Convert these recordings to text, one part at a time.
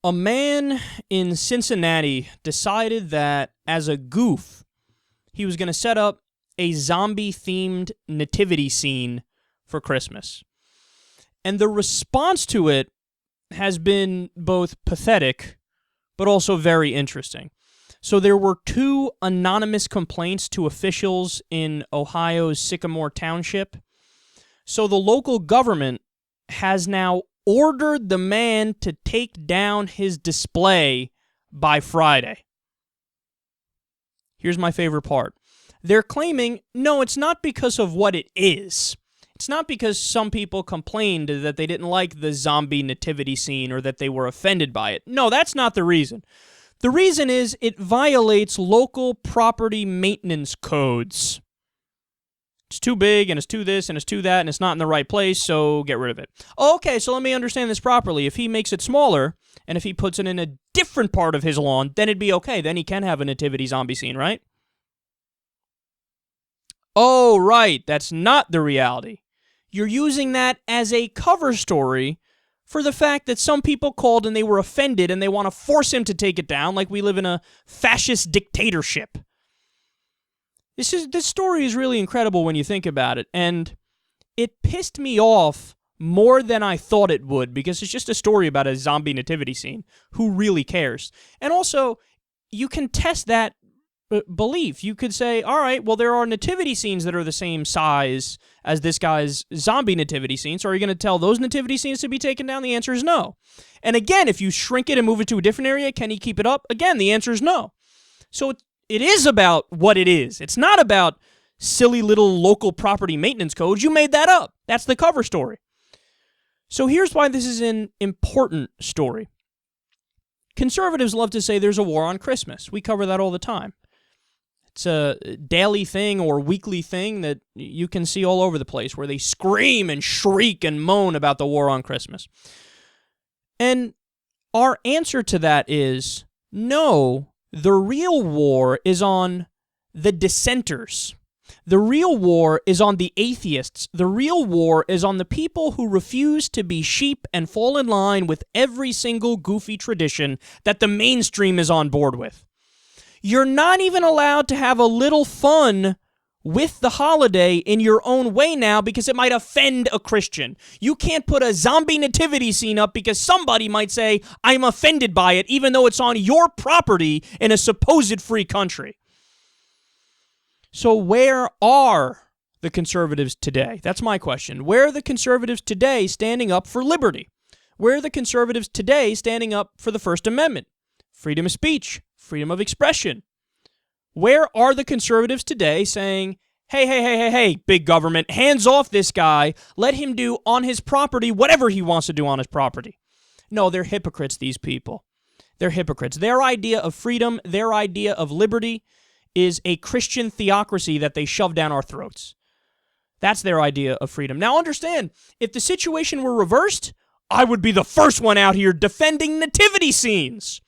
A man in Cincinnati decided that, as a goof, he was going to set up a zombie-themed nativity scene for Christmas. And the response to it has been both pathetic, but also very interesting. So there were 2 anonymous complaints to officials in Ohio's Sycamore Township. So the local government has now ordered the man to take down his display by Friday. Here's my favorite part. They're claiming, no, it's not because of what it is. It's not because some people complained that they didn't like the zombie nativity scene or that they were offended by it. No, that's not the reason. The reason is it violates local property maintenance codes. It's too big, and it's too this, and it's too that, and it's not in the right place, so get rid of it. Okay, so let me understand this properly. If he makes it smaller, and if he puts it in a different part of his lawn, then it'd be okay. Then he can have a nativity zombie scene, right? Oh, right. That's not the reality. You're using that as a cover story for the fact that some people called and they were offended and they want to force him to take it down like we live in a fascist dictatorship. This story is really incredible when you think about it, and it pissed me off more than I thought it would because it's just a story about a zombie nativity scene. Who really cares? And also, you can test that belief. You could say, all right, well, there are nativity scenes that are the same size as this guy's zombie nativity scene, so are you going to tell those nativity scenes to be taken down? The answer is no. And again, if you shrink it and move it to a different area, can he keep it up? Again, the answer is no. So it is about what it is. It's not about silly little local property maintenance codes. You made that up. That's the cover story. So here's why this is an important story. Conservatives love to say there's a war on Christmas. We cover that all the time. It's a daily thing or weekly thing that you can see all over the place where they scream and shriek and moan about the war on Christmas. And our answer to that is no. The real war is on the dissenters. The real war is on the atheists. The real war is on the people who refuse to be sheep and fall in line with every single goofy tradition that the mainstream is on board with. You're not even allowed to have a little fun with the holiday in your own way now because it might offend a Christian. You can't put a zombie nativity scene up because somebody might say, I'm offended by it, even though it's on your property in a supposed free country. So where are the conservatives today? That's my question. Where are the conservatives today standing up for liberty? Where are the conservatives today standing up for the First Amendment? Freedom of speech, freedom of expression. Where are the conservatives today saying, hey, big government, hands off this guy, let him do on his property whatever he wants to do on his property? No, they're hypocrites, these people. They're hypocrites. Their idea of freedom, their idea of liberty is a Christian theocracy that they shove down our throats. That's their idea of freedom. Now understand, if the situation were reversed, I would be the first one out here defending nativity scenes.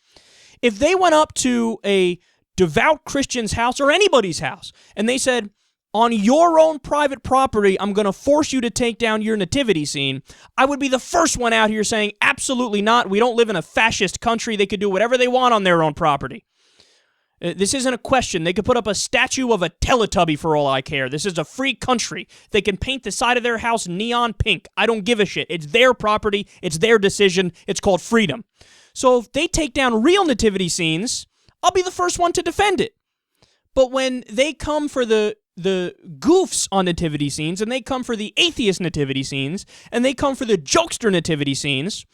If they went up to a devout Christian's house or anybody's house, and they said, on your own private property, I'm going to force you to take down your nativity scene, I would be the first one out here saying, absolutely not. We don't live in a fascist country. They could do whatever they want on their own property. This isn't a question. They could put up a statue of a Teletubby for all I care. This is a free country. They can paint the side of their house neon pink. I don't give a shit. It's their property. It's their decision. It's called freedom. So if they take down real nativity scenes, I'll be the first one to defend it. But when they come for the goofs on nativity scenes, and they come for the atheist nativity scenes, and they come for the jokester nativity scenes,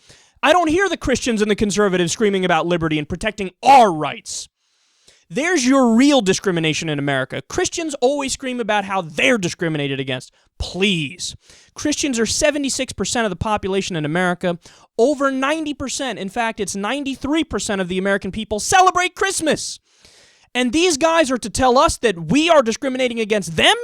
I don't hear the Christians and the conservatives screaming about liberty and protecting our rights. There's your real discrimination in America. Christians always scream about how they're discriminated against. Please. Christians are 76% of the population in America. Over 90%, in fact, it's 93% of the American people celebrate Christmas. And these guys are to tell us that we are discriminating against them?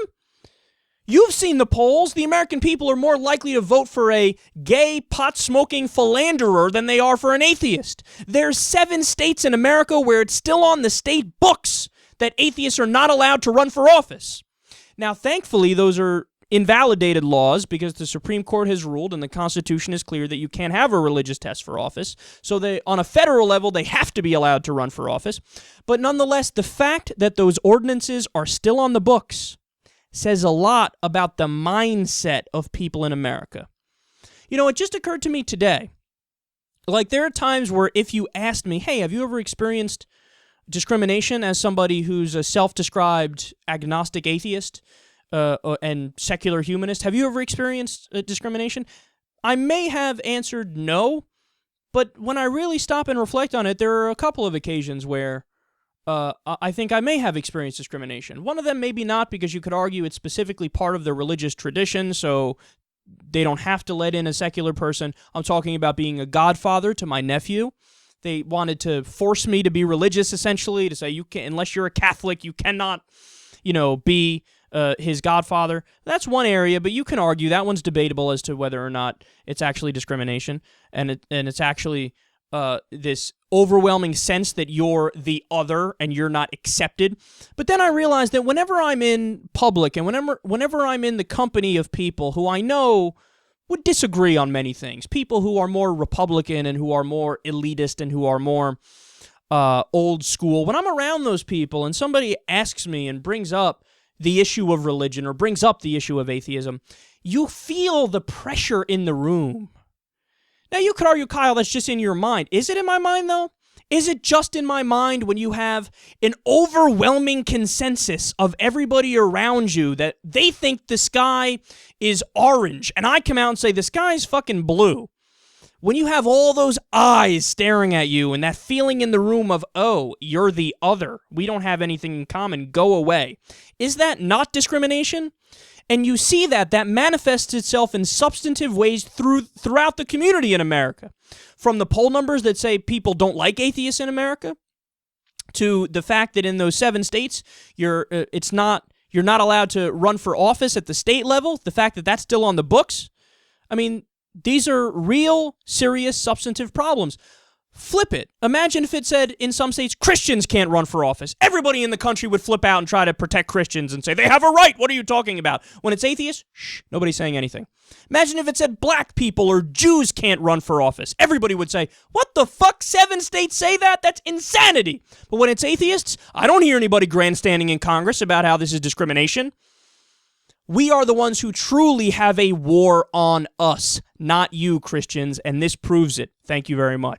You've seen the polls. The American people are more likely to vote for a gay, pot-smoking philanderer than they are for an atheist. There's 7 states in America where it's still on the state books that atheists are not allowed to run for office. Now, thankfully, those are invalidated laws because the Supreme Court has ruled and the Constitution is clear that you can't have a religious test for office. So they, on a federal level, they have to be allowed to run for office. But nonetheless, the fact that those ordinances are still on the books says a lot about the mindset of people in America. You know, it just occurred to me today. Like, there are times where if you asked me, hey, have you ever experienced discrimination as somebody who's a self-described agnostic atheist and secular humanist? Have you ever experienced discrimination? I may have answered no, but when I really stop and reflect on it, there are a couple of occasions where I think I may have experienced discrimination. One of them maybe not, because you could argue it's specifically part of the religious tradition, so they don't have to let in a secular person. I'm talking about being a godfather to my nephew. They wanted to force me to be religious, essentially, to say, you can, unless you're a Catholic, you cannot, be his godfather. That's one area, but you can argue that one's debatable as to whether or not it's actually discrimination, and it's actually this overwhelming sense that you're the other and you're not accepted. But then I realized that whenever I'm in public and whenever I'm in the company of people who I know would disagree on many things, people who are more Republican and who are more elitist and who are more old school, when I'm around those people and somebody asks me and brings up the issue of religion or brings up the issue of atheism, you feel the pressure in the room. Now, you could argue, Kyle, that's just in your mind. Is it in my mind, though? Is it just in my mind when you have an overwhelming consensus of everybody around you that they think the sky is orange, and I come out and say the sky is fucking blue? When you have all those eyes staring at you and that feeling in the room of, oh, you're the other, we don't have anything in common, go away. Is that not discrimination? And you see that manifests itself in substantive ways throughout the community in America. From the poll numbers that say people don't like atheists in America, to the fact that in those 7 states, you're not allowed to run for office at the state level, the fact that that's still on the books. I mean, these are real, serious, substantive problems. Flip it. Imagine if it said in some states, Christians can't run for office. Everybody in the country would flip out and try to protect Christians and say, they have a right. What are you talking about? When it's atheists, shh, nobody's saying anything. Imagine if it said black people or Jews can't run for office. Everybody would say, what the fuck? 7 states say that? That's insanity. But when it's atheists, I don't hear anybody grandstanding in Congress about how this is discrimination. We are the ones who truly have a war on us, not you, Christians, and this proves it. Thank you very much.